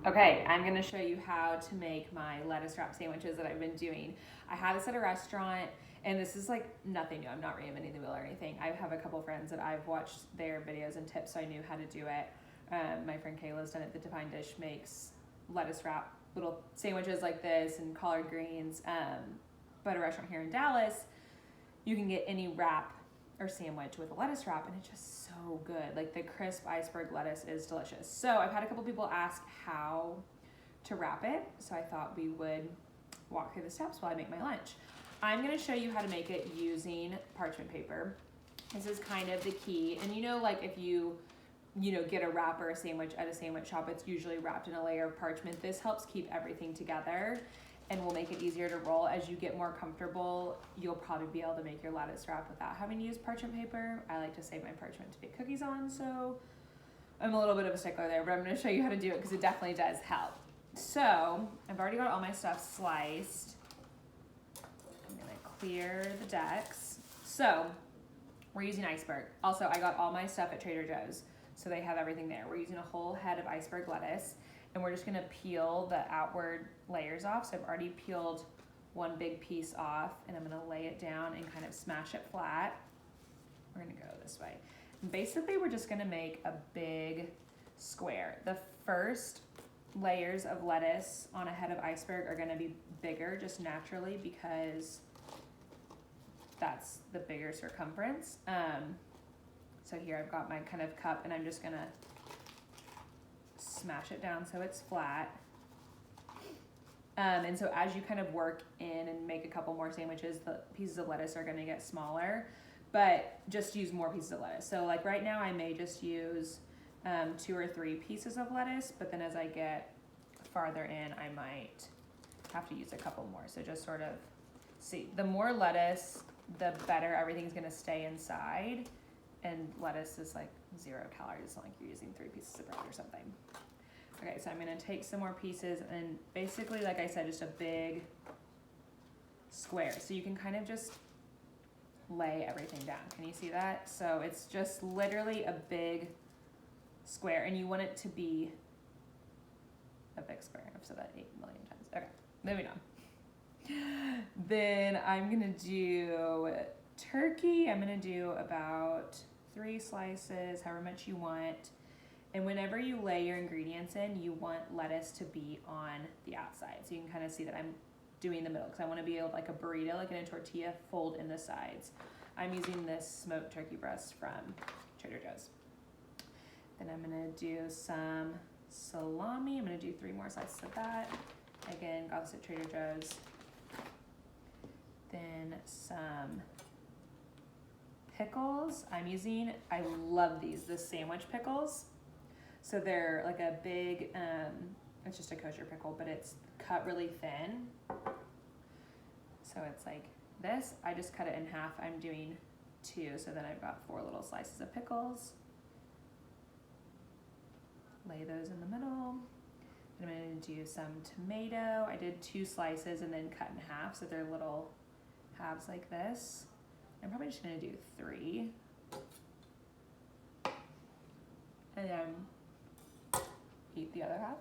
Okay, I'm gonna show you how to make my lettuce wrap sandwiches that I've been doing. I had this at a restaurant, and this is like nothing new. I'm not reinventing the wheel or anything. I have a couple friends that I've watched their videos and tips, so I knew how to do it. My friend Kayla's done it. The Divine Dish makes lettuce wrap little sandwiches like this and collard greens. But a restaurant here in Dallas, you can get any wrap or sandwich with a lettuce wrap, and it's just so good. Like the crisp iceberg lettuce is delicious. So I've had a couple people ask how to wrap it, so I thought we would walk through the steps while I make my lunch. I'm gonna show you how to make it using parchment paper. This is kind of the key. And like if you get a wrap or a sandwich at a sandwich shop, it's usually wrapped in a layer of parchment. This helps keep everything together and will make it easier to roll. As you get more comfortable, you'll probably be able to make your lettuce wrap without having to use parchment paper. I like to save my parchment to bake cookies on, so I'm a little bit of a stickler there, but I'm gonna show you how to do it because it definitely does help. So I've already got all my stuff sliced. I'm gonna clear the decks. So we're using iceberg. Also, I got all my stuff at Trader Joe's, so they have everything there. We're using a whole head of iceberg lettuce, and we're just gonna peel the outward layers off. So I've already peeled one big piece off, and I'm gonna lay it down and kind of smash it flat. We're gonna go this way. And basically, we're just gonna make a big square. The first layers of lettuce on a head of iceberg are gonna be bigger just naturally because that's the bigger circumference. So here I've got my kind of cup, and I'm just gonna smash it down so it's flat. And so as you kind of work in and make a couple more sandwiches, the pieces of lettuce are gonna get smaller, but just use more pieces of lettuce. So like right now I may just use 2 or 3 pieces of lettuce, but then as I get farther in, I might have to use a couple more. So just sort of see, the more lettuce, the better everything's gonna stay inside. And lettuce is like 0 calories. It's not like you're using 3 pieces of bread or something. Okay, so I'm gonna take some more pieces, and basically, like I said, just a big square. So you can kind of just lay everything down. Can you see that? So it's just literally a big square, and you want it to be a big square. I've said that 8 million times. Okay, moving on. Then I'm gonna do turkey. I'm gonna do about 3 slices, however much you want. And whenever you lay your ingredients in, you want lettuce to be on the outside. So you can kind of see that I'm doing the middle because I want to be able, like a burrito, like in a tortilla, fold in the sides. I'm using this smoked turkey breast from Trader Joe's. Then I'm gonna do some salami. I'm gonna do 3 more slices of that. Again, got this at Trader Joe's. Then some pickles. I love these, the sandwich pickles. So they're like a big, it's just a kosher pickle, but it's cut really thin. So it's like this. I just cut it in half. I'm doing 2, so then I've got 4 little slices of pickles. Lay those in the middle. I'm gonna do some tomato. I did 2 slices and then cut in half, so they're little halves like this. I'm probably just gonna do 3. And then eat the other half.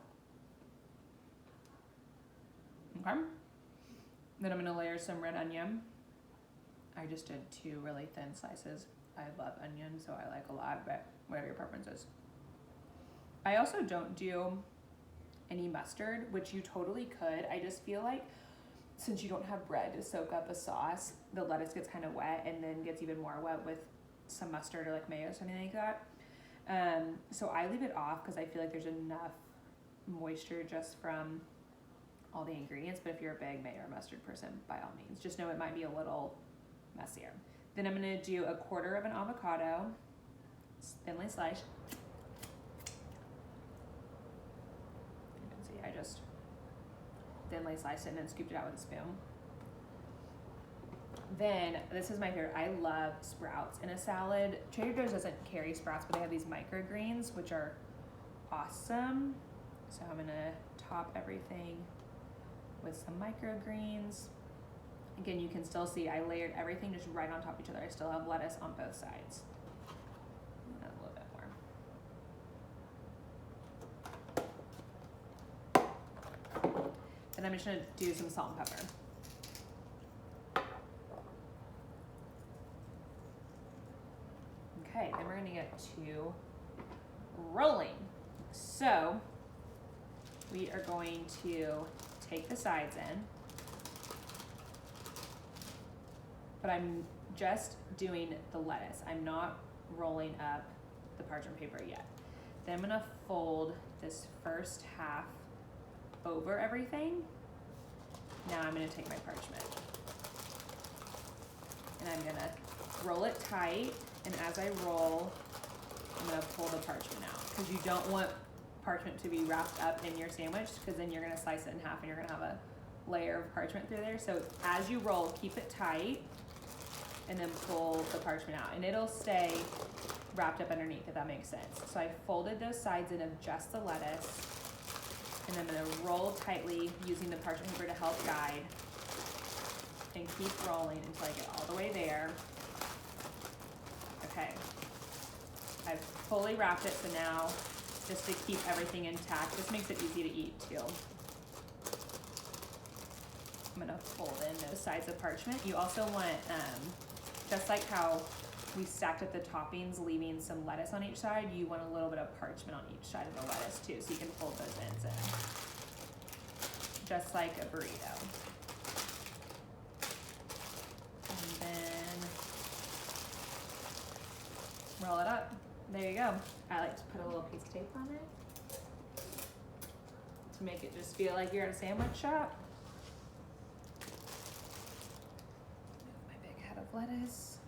Okay. Then I'm gonna layer some red onion. I just did 2 really thin slices. I love onion, so I like a lot, but whatever your preference is. I also don't do any mustard, which you totally could. I just feel like since you don't have bread to soak up a sauce, the lettuce gets kind of wet and then gets even more wet with some mustard or like mayo or something like that. So I leave it off because I feel like there's enough moisture just from all the ingredients, but if you're a big mayo or mustard person, by all means, just know it might be a little messier. Then I'm gonna do a 1/4 of an avocado, thinly sliced. You can see I just thinly sliced it and then scooped it out with a spoon. Then, this is my favorite, I love sprouts in a salad. Trader Joe's doesn't carry sprouts, but they have these microgreens, which are awesome. So I'm gonna top everything with some microgreens. Again, you can still see I layered everything just right on top of each other. I still have lettuce on both sides. A little bit more. And I'm just gonna do some salt and pepper. Okay, then we're gonna get to rolling. So we are going to take the sides in, but I'm just doing the lettuce. I'm not rolling up the parchment paper yet. Then I'm gonna fold this first half over everything. Now I'm gonna take my parchment and I'm gonna roll it tight, and as I roll, I'm gonna pull the parchment out, because you don't want parchment to be wrapped up in your sandwich, because then you're gonna slice it in half and you're gonna have a layer of parchment through there. So as you roll, keep it tight and then pull the parchment out, and it'll stay wrapped up underneath, if that makes sense. So I folded those sides in of just the lettuce, and I'm gonna roll tightly using the parchment paper to help guide, and keep rolling until I get all the way there. Okay, I've fully wrapped it, so now just to keep everything intact, this makes it easy to eat too. I'm gonna fold in those sides of parchment. You also want, just like how we stacked up the toppings, leaving some lettuce on each side, you want a little bit of parchment on each side of the lettuce too, so you can fold those ends in, just like a burrito. And then roll it up. There you go. I like to put a little piece of tape on it to make it just feel like you're at a sandwich shop. Move my big head of lettuce.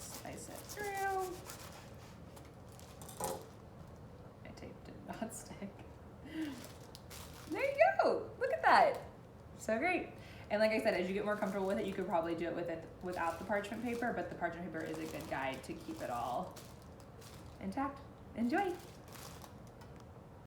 Slice it through. My tape did not stick. There you go. Look at that. So great. And like I said, as you get more comfortable with it, you could probably do it without the parchment paper, but the parchment paper is a good guide to keep it all intact. Enjoy.